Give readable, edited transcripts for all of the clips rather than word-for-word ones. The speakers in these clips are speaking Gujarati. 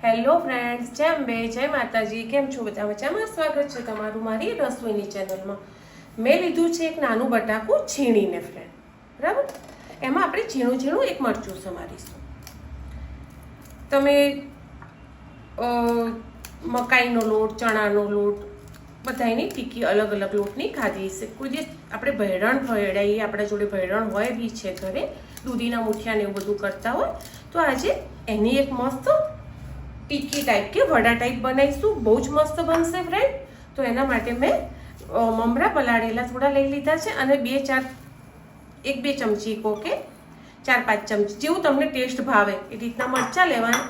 હેલો ફ્રેન્ડ્સ, જય અંબે, જય માતાજી. કેમ છો બધા? મજામાં? સ્વાગત છે તમારું મારી રસોઈની ચેનલમાં. મેં લીધું છે એક નાનું બટાકું છીણીને ફ્રેન્ડ, બરાબર. એમાં આપણે ઝીણું ઝીણું એક મરચું સમારીશું. તમે મકાઈનો લોટ, ચણાનો લોટ, બધાની ટીકી અલગ અલગ લોટની ખાધી છે. કોઈ દિવસ આપણે ભૈરણ ભેળાઈએ, આપણા જોડે ભૈરણ હોય બી છે ઘરે, દૂધીના મુઠિયાને એવું બધું કરતા હોય, તો આજે એની એક મસ્ત ટીકી ટાઈપ કે વડા ટાઈપ બનાવીશું. બહુ જ મસ્ત બનશે ફ્રેન્ડ. તો એના માટે મેં મમરા પલાળેલા થોડા લઈ લીધા છે અને 1-2 ચમચી કહો કે 4-5 ચમચી જેવું તમને ટેસ્ટ ભાવે એ રીતના મરચાં લેવાના,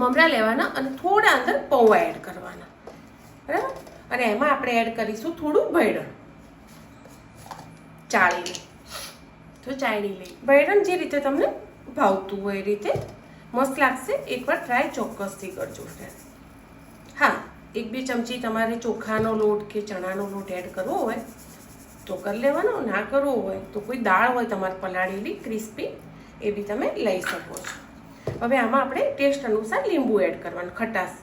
મમરા લેવાના અને થોડા અંદર પૌવા એડ કરવાના, બરાબર. અને એમાં આપણે એડ કરીશું થોડું ભૈરણ ચાળીને. તો ચાળી લઈ ભૈરણ જે રીતે તમને ભાવતું હોય એ રીતે મસ્ત લાગશે. એકવાર ટ્રાય ચોક્કસથી કરજો ફ્રેન્ડ. હા, 1-2 ચમચી તમારે ચોખાનો લોટ કે ચણાનો લોટ એડ કરવો હોય તો કરી લેવાનો. ના કરવો હોય તો કોઈ દાળ હોય તમારે પલાળેલી ક્રિસ્પી, એ બી તમે લઈ શકો છો. હવે આમાં આપણે ટેસ્ટ અનુસાર લીંબુ એડ કરવાનું, ખટાશ.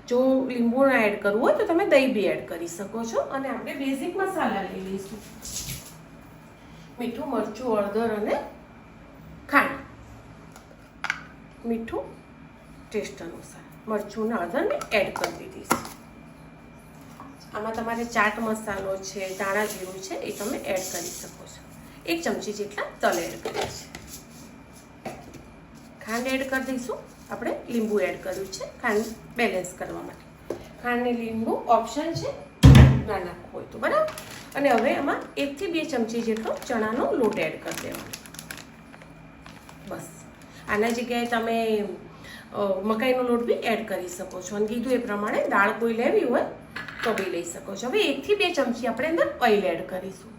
જો લીંબુ ના એડ કરવું હોય તો તમે દહીં બી એડ કરી શકો છો. અને આપણે બેઝિક મસાલા લઈ લઈશું: મીઠું, મરચું, હળદર અને ખાંડ. મીઠું ટેસ્ટ અનુસાર, મરચું ને હળદર મેં એડ કરી દીધી છે. આમાં તમારે ચાટ મસાલો છે, ધાણા જીરું છે, એ તમે એડ કરી શકો છો. 1 ચમચી જેટલા તલ એડ કરીએ છીએ. ખાંડ એડ કરી દઈશું. આપણે લીંબુ એડ કર્યું છે ખાંડ બેલેન્સ કરવા માટે. ખાંડ ને લીંબુ ઓપ્શન છે, ના નાખવું હોય તો, બરાબર. અને હવે આમાં 1 થી 2 ચમચી જેટલો ચણાનો લોટ એડ કરી દેવાનો. બસ. આના જગ્યાએ તમે મકાઈનો લોટ બી એડ કરી શકો છો. અને કીધું એ પ્રમાણે દાળ કોઈ લેવી હોય તો બી લઈ શકો છો. હવે 1 થી 2 ચમચી આપણે અંદર ઓઇલ એડ કરીશું.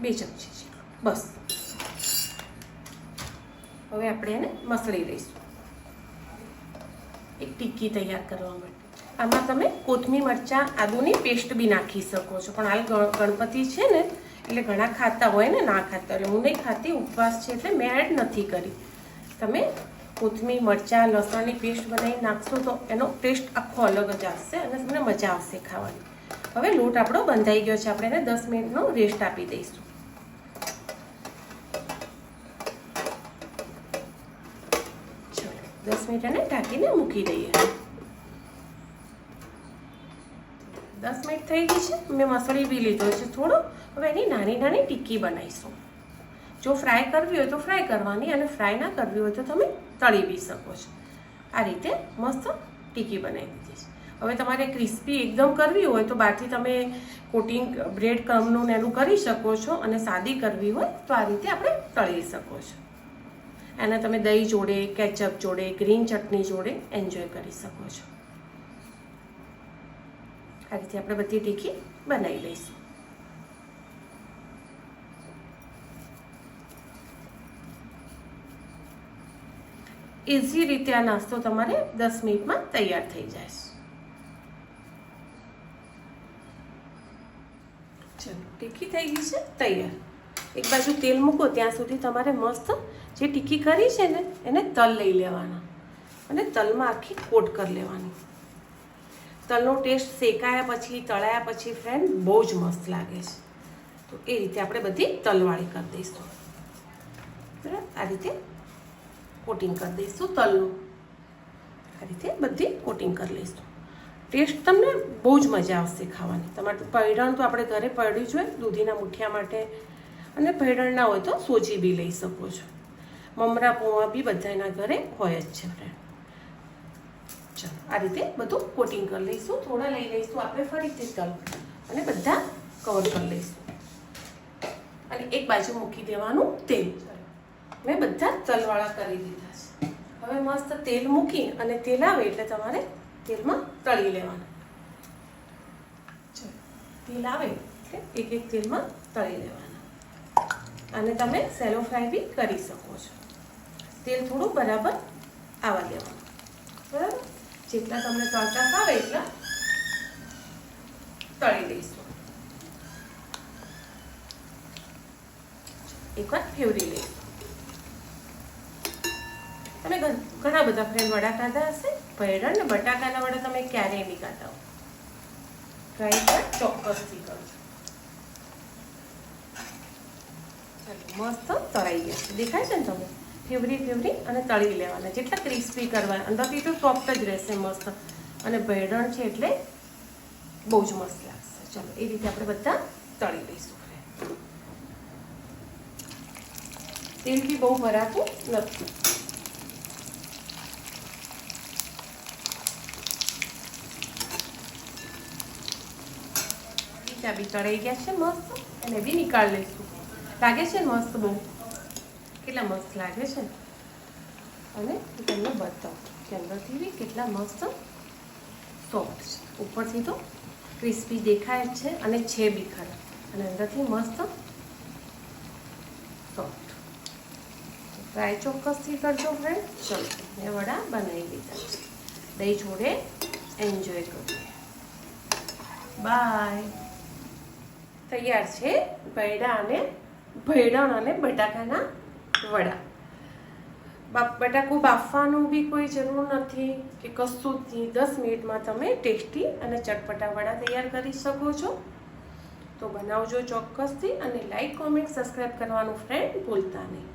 2 ચમચી જેટલું, બસ. હવે આપણે એને મસળી લઈશું એક ટીકી તૈયાર કરવા માટે. આમાં તમે કોથમીર, મરચાં, આદુની પેસ્ટ બી નાખી શકો છો. પણ હાલ ગણપતિ છે ને, એટલે ઘણા ખાતા હોય ને, ના ખાતા. એટલે હું નહીં ખાતી, ઉપવાસ છે એટલે મેં એડ નથી કરી. તમે કોથમીર, મરચાં, લસણની પેસ્ટ બનાવી નાખશો તો એનો ટેસ્ટ આખો અલગ જ આવશે અને તમને મજા આવશે ખાવાની. હવે લોટ આપણો બંધાઈ ગયો છે. આપણે એને 10 મિનિટનો રેસ્ટ આપી દઈશું. ચલો 10 મિનિટ એને ઢાંકીને મૂકી દઈએ. 10 મિનિટ થઈ ગઈ છે. મેં મસળી બી લીધો છે થોડો. હવે એની નાની નાની ટીકી બનાવીશું. જો ફ્રાય કરવી હોય તો ફ્રાય કરવાની, અને ફ્રાય ના કરવી હોય તો તમે તળી બી શકો છો. આ રીતે મસ્ત ટીકી બનાવી દીધી છે. હવે તમારે ક્રિસ્પી એકદમ કરવી હોય તો બહારથી તમે કોટિંગ બ્રેડ ક્રમ્બનું ને એનું કરી શકો છો. અને સાદી કરવી હોય તો આ રીતે આપણે તળી શકો છો. એને તમે દહીં જોડે, કેચઅપ જોડે, ગ્રીન ચટણી જોડે એન્જોય કરી શકો છો. આ રીતે આપણે બધી ટીકી બનાવી લઈશું. ઇઝી રીતે આ નાસ્તો તમારે 10 મિનિટમાં તૈયાર થઈ જાય. ચલો, ટીકી થઈ ગઈ છે તૈયાર. એક બાજુ તેલ મૂકો ત્યાં સુધી તમારે મસ્ત જે ટીકી કરી છે ને એને તલ લઈ લેવાના અને તલમાં આખી કોટ કરી લેવાની. તલનો ટેસ્ટ શેકાયા પછી, તળાયા પછી ફ્રેન્ડ બહુ જ મસ્ત લાગે છે. તો એ રીતે આપણે બધી તલવાળી કરી દઈશું. બરાબર, આ રીતે કોટિંગ કરી દઈશું તલનું. આ રીતે બધી કોટિંગ કરી લઈશું. ટેસ્ટ તમને બહુ જ મજા આવશે ખાવાની. તમારે ભૈરણ તો આપણે ઘરે પડ્યું જ હોય દૂધીના મુઠિયા માટે, અને ભૈરણ ના હોય તો સોજી બી લઈ શકો છો. મમરા પૌવા બી બધાના ઘરે હોય જ છે ફ્રેન્ડ. ચાલો, આ રીતે બધું કોટિંગ કરી લઈશું. થોડા લઈ લઈશું આપણે ફરીથી તલ અને બધા કવર કરી લઈશું. અને એક બાજુ મૂકી દેવાનું તેલ. મેં બધા તલવાળા કરી દીધા છે. હવે મસ્ત તેલ મૂકી અને તેલ આવે એટલે તમારે તેલમાં તળી લેવાના. ચાલો, તેલ આવે એટલે એક તેલમાં તળી લેવાના. અને તમે સેલો ફ્રાય બી કરી શકો છો. તેલ થોડું બરાબર આવવા દેવાનું, બરાબર. જેટલા તમને તળતા ફાવે એટલા તળી લઈશું. એકવાર ફેવરી લઈશું. તમે ઘણા બધા ફ્રેન્ડ વડા ખાધા હશે, ભૈરણ ને બટાકાના વડા તમે ક્યારેય નહીં ખાતા હો. ટ્રાય પર ચોક્કસથી કરજો. ચાલો મસ્ત તળાઈ ગયા છે, દેખાય છે ને તમે? ફેવરી અને તળી લેવાના, જેટલા ક્રિસ્પી કરવા, અંદરથી તો સોફ્ટ જ રહેશે મસ્ત. અને ભૈરણ છે એટલે બહુ જ મસ્ત લાગશે. ચાલો એ રીતે આપણે બધા તળી લઈશું. તેલ બી બહુ ભરાતું નથી. બીજા બી તળાઈ ગયા છે મસ્ત, એને બી નીકાળી લઈશું. લાગે છે ને મસ્ત, બહુ કેટલા મસ્ત લાગે છે. અને તમને બતાવું કે અંદરથી બી કેટલા મસ્ત સોફ્ટ છે. ઉપરથી તો ક્રિસ્પી દેખાય જ છે અને છે બી ખરા, અને અંદરથી મસ્ત સોફ્ટ. ટ્રાય ચોક્કસથી કરજો ફ્રેન્ડ. ચલો મેં વડા બનાવી લીધા છે, દહીં જોડે એન્જોય કરજો. બાય. તૈયાર છે ભૈરણ અને બટાકાના વડા. બટાકું બાફવાનું બી કોઈ જરૂર નથી કે કશું જ નહીં. 10 મિનિટમાં તમે ટેસ્ટી અને ચટપટા વડા તૈયાર કરી શકો છો. તો બનાવજો ચોક્કસથી, અને લાઈક, કોમેન્ટ, સબસ્ક્રાઈબ કરવાનું ફ્રેન્ડ ભૂલતા નહીં.